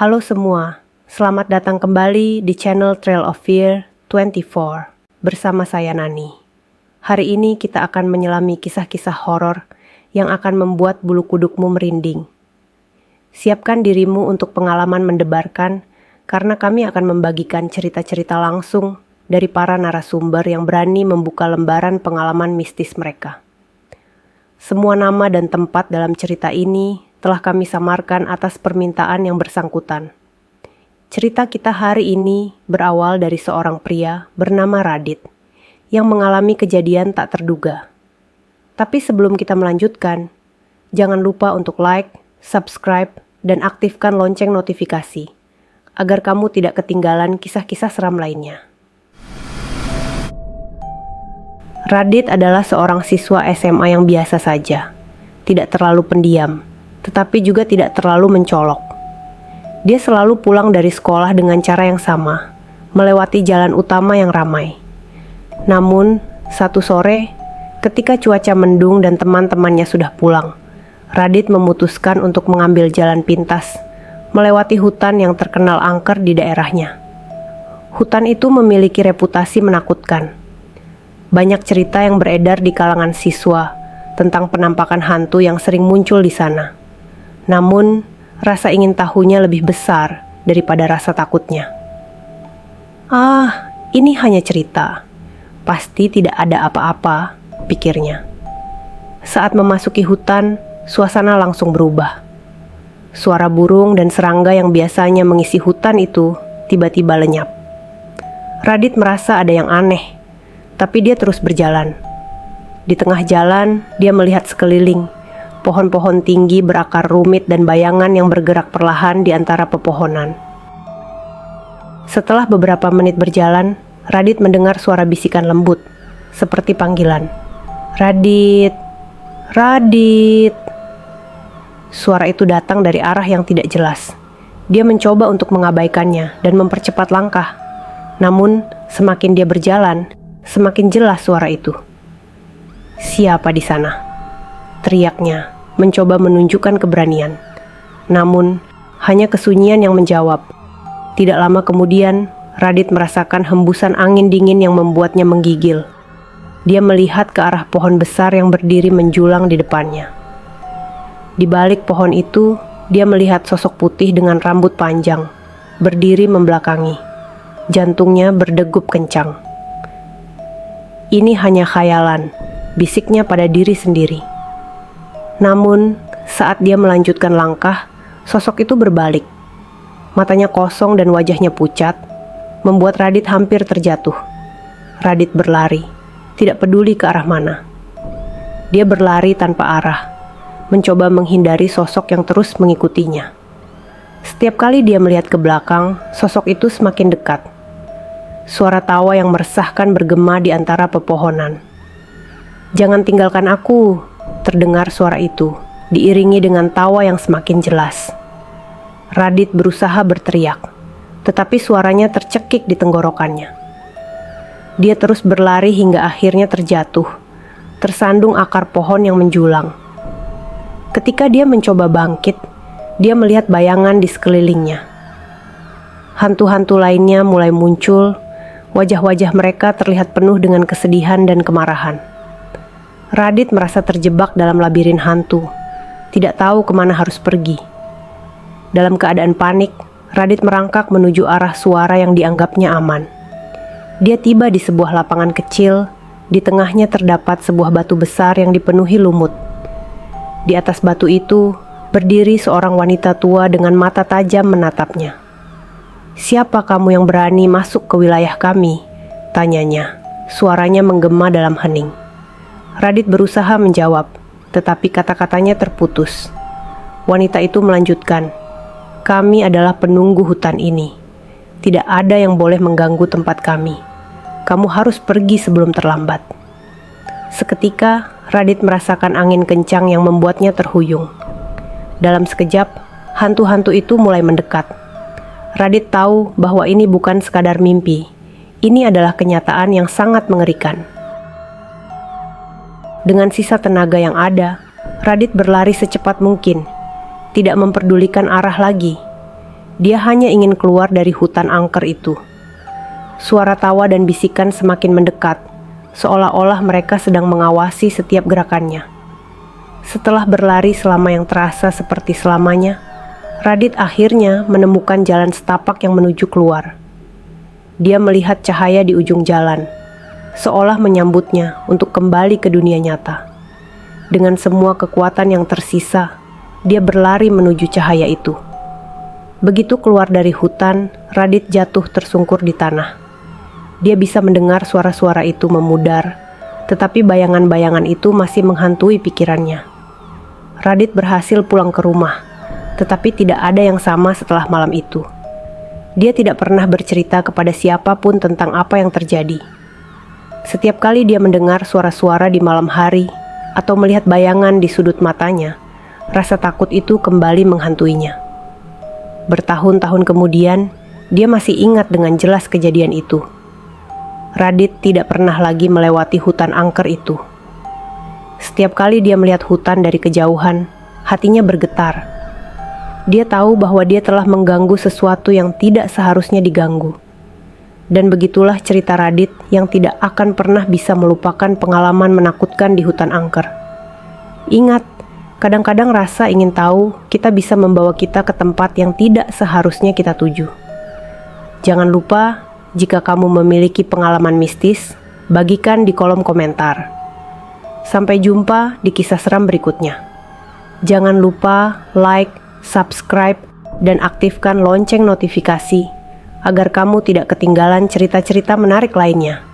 Halo semua, selamat datang kembali di channel Trail of Fear 24 bersama saya Nani. Hari ini kita akan menyelami kisah-kisah horor yang akan membuat bulu kudukmu merinding. Siapkan dirimu untuk pengalaman mendebarkan karena kami akan membagikan cerita-cerita langsung dari para narasumber yang berani membuka lembaran pengalaman mistis mereka. Semua nama dan tempat dalam cerita ini telah kami samarkan atas permintaan yang bersangkutan. Cerita kita hari ini berawal dari seorang pria bernama Radit yang mengalami kejadian tak terduga. Tapi sebelum kita melanjutkan, jangan lupa untuk like, subscribe, dan aktifkan lonceng notifikasi agar kamu tidak ketinggalan kisah-kisah seram lainnya. Radit adalah seorang siswa SMA yang biasa saja, tidak terlalu pendiam, tetapi juga tidak terlalu mencolok. Dia selalu pulang dari sekolah dengan cara yang sama, melewati jalan utama yang ramai. Namun, satu sore, ketika cuaca mendung dan teman-temannya sudah pulang, Radit memutuskan untuk mengambil jalan pintas, melewati hutan yang terkenal angker di daerahnya. Hutan itu memiliki reputasi menakutkan. Banyak cerita yang beredar di kalangan siswa tentang penampakan hantu yang sering muncul di sana. Namun, rasa ingin tahunya lebih besar daripada rasa takutnya. Ini hanya cerita. Pasti tidak ada apa-apa, pikirnya. Saat memasuki hutan, suasana langsung berubah. Suara burung dan serangga yang biasanya mengisi hutan itu tiba-tiba lenyap. Radit merasa ada yang aneh, tapi dia terus berjalan. Di tengah jalan, dia melihat sekeliling. Pohon-pohon tinggi berakar rumit dan bayangan yang bergerak perlahan di antara pepohonan. Setelah beberapa menit berjalan, Radit mendengar suara bisikan lembut, seperti panggilan. Radit, Radit. Suara itu datang dari arah yang tidak jelas. Dia mencoba untuk mengabaikannya dan mempercepat langkah. Namun, semakin dia berjalan, semakin jelas suara itu. Siapa di sana? Teriaknya, mencoba menunjukkan keberanian. Namun, hanya kesunyian yang menjawab. Tidak lama kemudian, Radit merasakan hembusan angin dingin yang membuatnya menggigil. Dia melihat ke arah pohon besar yang berdiri menjulang di depannya. Di balik pohon itu, dia melihat sosok putih dengan rambut panjang, berdiri membelakangi. Jantungnya berdegup kencang. Ini hanya khayalan, bisiknya pada diri sendiri. Namun, saat dia melanjutkan langkah, sosok itu berbalik. Matanya kosong dan wajahnya pucat, membuat Radit hampir terjatuh. Radit berlari, tidak peduli ke arah mana. Dia berlari tanpa arah, mencoba menghindari sosok yang terus mengikutinya. Setiap kali dia melihat ke belakang, sosok itu semakin dekat. Suara tawa yang meresahkan bergema di antara pepohonan. "Jangan tinggalkan aku," terdengar suara itu, diiringi dengan tawa yang semakin jelas. Radit berusaha berteriak, tetapi suaranya tercekik di tenggorokannya. Dia terus berlari hingga akhirnya terjatuh, tersandung akar pohon yang menjulang. Ketika dia mencoba bangkit, dia melihat bayangan di sekelilingnya. Hantu-hantu lainnya mulai muncul, wajah-wajah mereka terlihat penuh dengan kesedihan dan kemarahan. Radit merasa terjebak dalam labirin hantu, tidak tahu kemana harus pergi. Dalam keadaan panik, Radit merangkak menuju arah suara yang dianggapnya aman. Dia tiba di sebuah lapangan kecil, di tengahnya terdapat sebuah batu besar yang dipenuhi lumut. Di atas batu itu, berdiri seorang wanita tua dengan mata tajam menatapnya. "Siapa kamu yang berani masuk ke wilayah kami?" tanyanya. Suaranya menggema dalam hening. Radit berusaha menjawab, tetapi kata-katanya terputus. Wanita itu melanjutkan, "Kami adalah penunggu hutan ini. Tidak ada yang boleh mengganggu tempat kami. Kamu harus pergi sebelum terlambat." Seketika, Radit merasakan angin kencang yang membuatnya terhuyung. Dalam sekejap, hantu-hantu itu mulai mendekat. Radit tahu bahwa ini bukan sekadar mimpi. Ini adalah kenyataan yang sangat mengerikan. Dengan sisa tenaga yang ada, Radit berlari secepat mungkin, tidak memperdulikan arah lagi. Dia hanya ingin keluar dari hutan angker itu. Suara tawa dan bisikan semakin mendekat, seolah-olah mereka sedang mengawasi setiap gerakannya. Setelah berlari selama yang terasa seperti selamanya, Radit akhirnya menemukan jalan setapak yang menuju keluar. Dia melihat cahaya di ujung jalan, seolah menyambutnya untuk kembali ke dunia nyata. Dengan semua kekuatan yang tersisa, dia berlari menuju cahaya itu. Begitu keluar dari hutan, Radit jatuh tersungkur di tanah. Dia bisa mendengar suara-suara itu memudar, tetapi bayangan-bayangan itu masih menghantui pikirannya. Radit berhasil pulang ke rumah, tetapi tidak ada yang sama setelah malam itu. Dia tidak pernah bercerita kepada siapapun tentang apa yang terjadi. Setiap kali dia mendengar suara-suara di malam hari atau melihat bayangan di sudut matanya, rasa takut itu kembali menghantuinya. Bertahun-tahun kemudian, dia masih ingat dengan jelas kejadian itu. Radit tidak pernah lagi melewati hutan angker itu. Setiap kali dia melihat hutan dari kejauhan, hatinya bergetar. Dia tahu bahwa dia telah mengganggu sesuatu yang tidak seharusnya diganggu. Dan begitulah cerita Radit yang tidak akan pernah bisa melupakan pengalaman menakutkan di hutan angker. Ingat, kadang-kadang rasa ingin tahu kita bisa membawa kita ke tempat yang tidak seharusnya kita tuju. Jangan lupa, jika kamu memiliki pengalaman mistis, bagikan di kolom komentar. Sampai jumpa di kisah seram berikutnya. Jangan lupa like, subscribe, dan aktifkan lonceng notifikasi agar kamu tidak ketinggalan cerita-cerita menarik lainnya.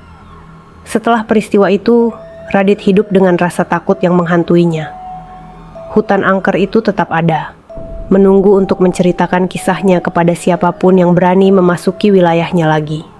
Setelah peristiwa itu, Radit hidup dengan rasa takut yang menghantuinya. Hutan angker itu tetap ada, menunggu untuk menceritakan kisahnya kepada siapapun yang berani memasuki wilayahnya lagi.